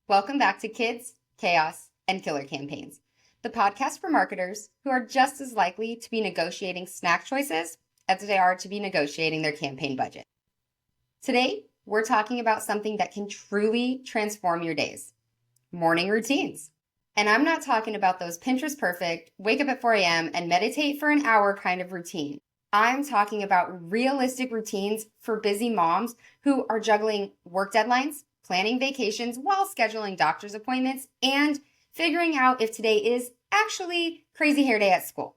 Welcome back to Kids, Chaos, and Killer Campaigns, the podcast for marketers who are just as likely to be negotiating snack choices as they are to be negotiating their campaign budget. Today, we're talking about something that can truly transform your days: morning routines. And I'm not talking about those Pinterest perfect, wake up at 4 a.m. and meditate for an hour kind of routine. I'm talking about realistic routines for busy moms who are juggling work deadlines, planning vacations while scheduling doctor's appointments, and figuring out if today is actually crazy hair day at school.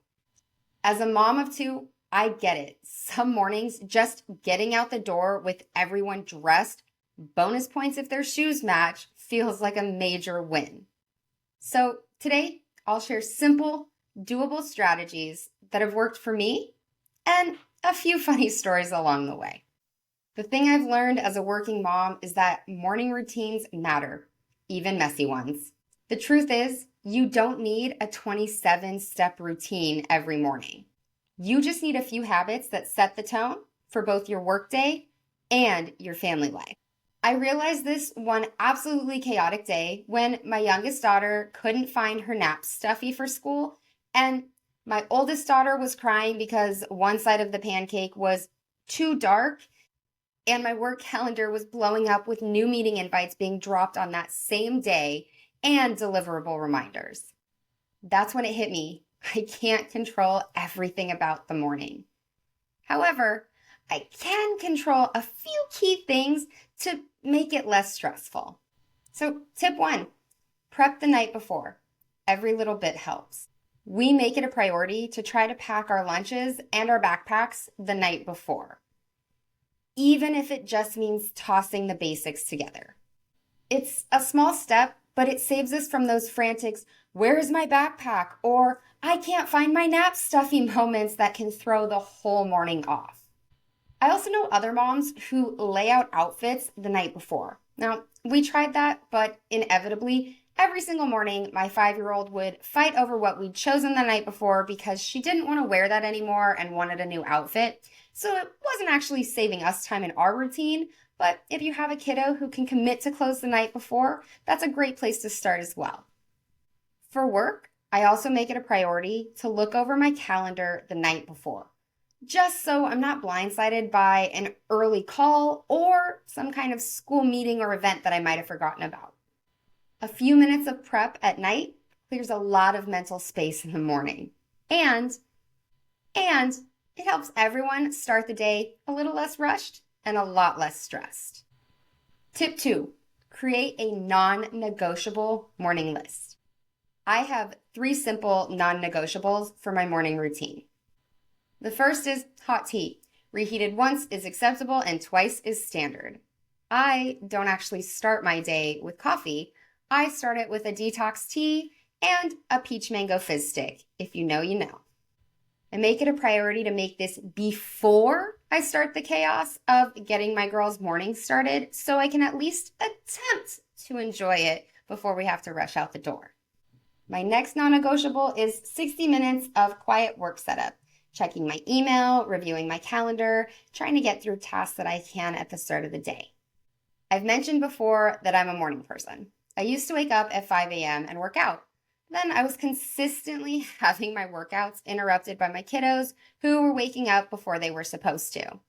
As a mom of two, I get it. Some mornings, just getting out the door with everyone dressed, bonus points if their shoes match, feels like a major win. So today, I'll share simple, doable strategies that have worked for me and a few funny stories along the way. The thing I've learned as a working mom is that morning routines matter, even messy ones. The truth is, you don't need a 27-step routine every morning. You just need a few habits that set the tone for both your workday and your family life. I realized this one absolutely chaotic day when my youngest daughter couldn't find her nap stuffy for school, and my oldest daughter was crying because one side of the pancake was too dark, and my work calendar was blowing up with new meeting invites being dropped on that same day and deliverable reminders. That's when it hit me. I can't control everything about the morning. However, I can control a few key things to make it less stressful. So tip 1, prep the night before. Every little bit helps. We make it a priority to try to pack our lunches and our backpacks the night before, even if it just means tossing the basics together. It's a small step, but it saves us from those frantic, "Where is my backpack?" or "I can't find my nap stuffy" moments that can throw the whole morning off. I also know other moms who lay out outfits the night before. Now, we tried that, but inevitably, every single morning, my 5-year-old would fight over what we'd chosen the night before because she didn't want to wear that anymore and wanted a new outfit. So it wasn't actually saving us time in our routine, but if you have a kiddo who can commit to clothes the night before, that's a great place to start as well. For work, I also make it a priority to look over my calendar the night before, just so I'm not blindsided by an early call or some kind of school meeting or event that I might have forgotten about. A few minutes of prep at night clears a lot of mental space in the morning. And it helps everyone start the day a little less rushed and a lot less stressed. Tip 2, create a non-negotiable morning list. I have 3 simple non-negotiables for my morning routine. The first is hot tea. Reheated once is acceptable and twice is standard. I don't actually start my day with coffee. I start it with a detox tea and a peach mango fizz stick. If you know, you know. I make it a priority to make this before I start the chaos of getting my girls' morning started, so I can at least attempt to enjoy it before we have to rush out the door. My next non-negotiable is 60 minutes of quiet work setup, checking my email, reviewing my calendar, trying to get through tasks that I can at the start of the day. I've mentioned before that I'm a morning person. I used to wake up at 5 a.m. and work out. Then I was consistently having my workouts interrupted by my kiddos who were waking up before they were supposed to. And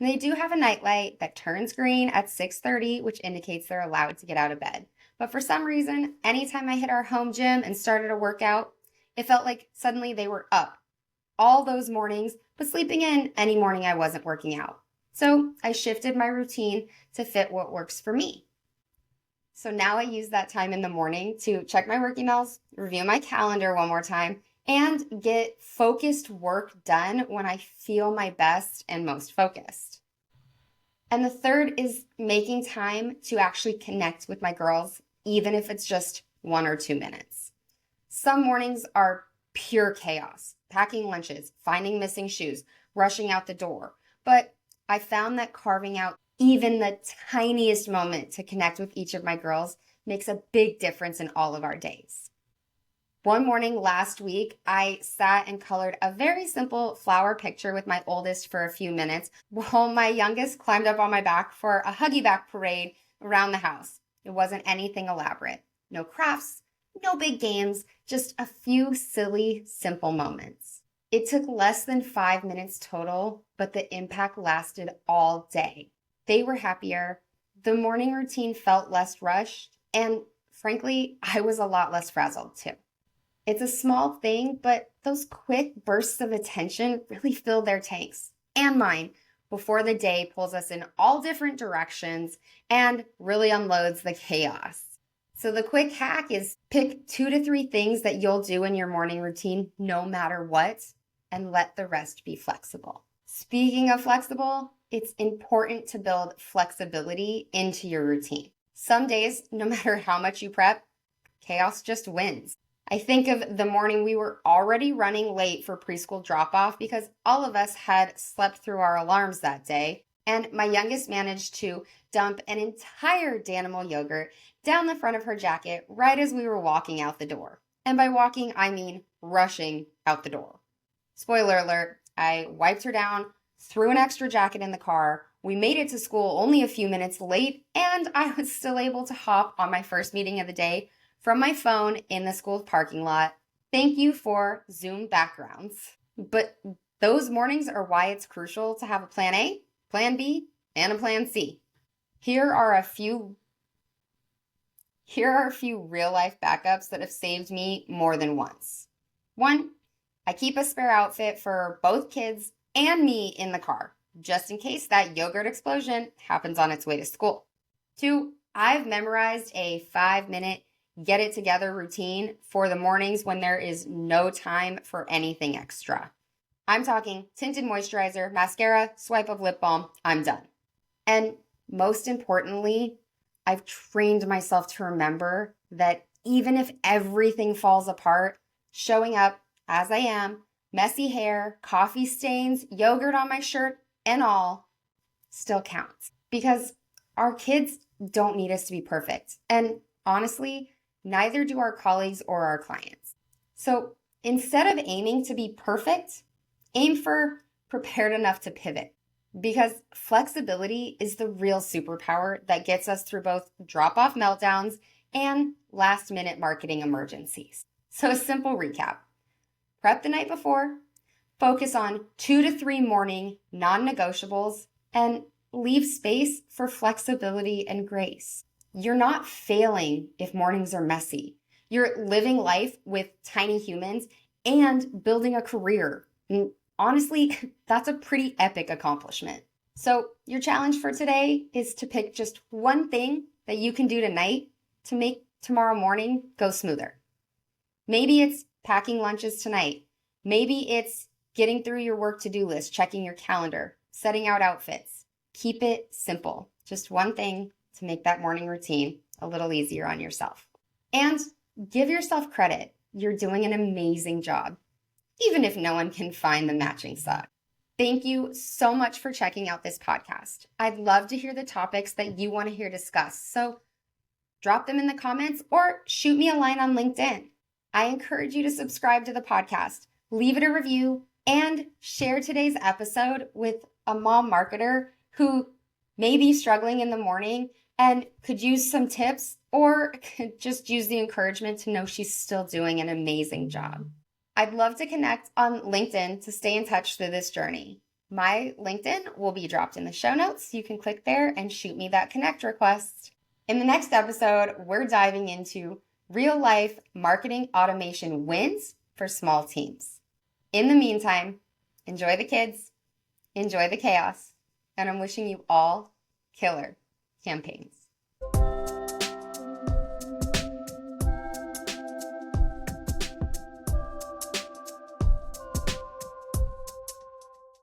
they do have a nightlight that turns green at 6:30, which indicates they're allowed to get out of bed. But for some reason, anytime I hit our home gym and started a workout, it felt like suddenly they were up all those mornings, but sleeping in any morning I wasn't working out. So I shifted my routine to fit what works for me. So now I use that time in the morning to check my work emails, review my calendar one more time, and get focused work done when I feel my best and most focused. And the third is making time to actually connect with my girls, even if it's just 1 or 2 minutes. Some mornings are pure chaos, packing lunches, finding missing shoes, rushing out the door. But I found that carving out even the tiniest moment to connect with each of my girls makes a big difference in all of our days. One morning last week, I sat and colored a very simple flower picture with my oldest for a few minutes while my youngest climbed up on my back for a huggy back parade around the house. It wasn't anything elaborate. No crafts, no big games, just a few silly, simple moments. It took less than 5 minutes total, but the impact lasted all day. They were happier, the morning routine felt less rushed, and frankly, I was a lot less frazzled too. It's a small thing, but those quick bursts of attention really fill their tanks and mine before the day pulls us in all different directions and really unloads the chaos. So the quick hack is pick 2 to 3 things that you'll do in your morning routine no matter what, and let the rest be flexible. Speaking of flexible, it's important to build flexibility into your routine. Some days, no matter how much you prep, chaos just wins. I think of the morning we were already running late for preschool drop-off because all of us had slept through our alarms that day, and my youngest managed to dump an entire Danimal yogurt down the front of her jacket right as we were walking out the door. And by walking, I mean rushing out the door. Spoiler alert, I wiped her down, threw an extra jacket in the car. We made it to school only a few minutes late, and I was still able to hop on my first meeting of the day from my phone in the school parking lot. Thank you for Zoom backgrounds. But those mornings are why it's crucial to have a plan A, plan B, and a plan C. Here are a few real life backups that have saved me more than once. 1, I keep a spare outfit for both kids and me in the car, just in case that yogurt explosion happens on its way to school. 2, I've memorized a 5-minute get it together routine for the mornings when there is no time for anything extra. I'm talking tinted moisturizer, mascara, swipe of lip balm, I'm done. And most importantly, I've trained myself to remember that even if everything falls apart, showing up as I am, messy hair, coffee stains, yogurt on my shirt, and all, still counts. Because our kids don't need us to be perfect. And honestly, neither do our colleagues or our clients. So instead of aiming to be perfect, aim for prepared enough to pivot. Because flexibility is the real superpower that gets us through both drop-off meltdowns and last-minute marketing emergencies. So a simple recap. Prep the night before, focus on 2 to 3 morning non-negotiables, and leave space for flexibility and grace. You're not failing if mornings are messy. You're living life with tiny humans and building a career. And honestly, that's a pretty epic accomplishment. So your challenge for today is to pick just one thing that you can do tonight to make tomorrow morning go smoother. Maybe it's packing lunches tonight. Maybe it's getting through your work to-do list, checking your calendar, setting out outfits. Keep it simple. Just one thing to make that morning routine a little easier on yourself. And give yourself credit. You're doing an amazing job, even if no one can find the matching sock. Thank you so much for checking out this podcast. I'd love to hear the topics that you want to hear discussed, so drop them in the comments or shoot me a line on LinkedIn. I encourage you to subscribe to the podcast, leave it a review, and share today's episode with a mom marketer who may be struggling in the morning and could use some tips or could just use the encouragement to know she's still doing an amazing job. I'd love to connect on LinkedIn to stay in touch through this journey. My LinkedIn will be dropped in the show notes. You can click there and shoot me that connect request. In the next episode, we're diving into real life marketing automation wins for small teams. In the meantime, enjoy the kids, enjoy the chaos, and I'm wishing you all killer campaigns.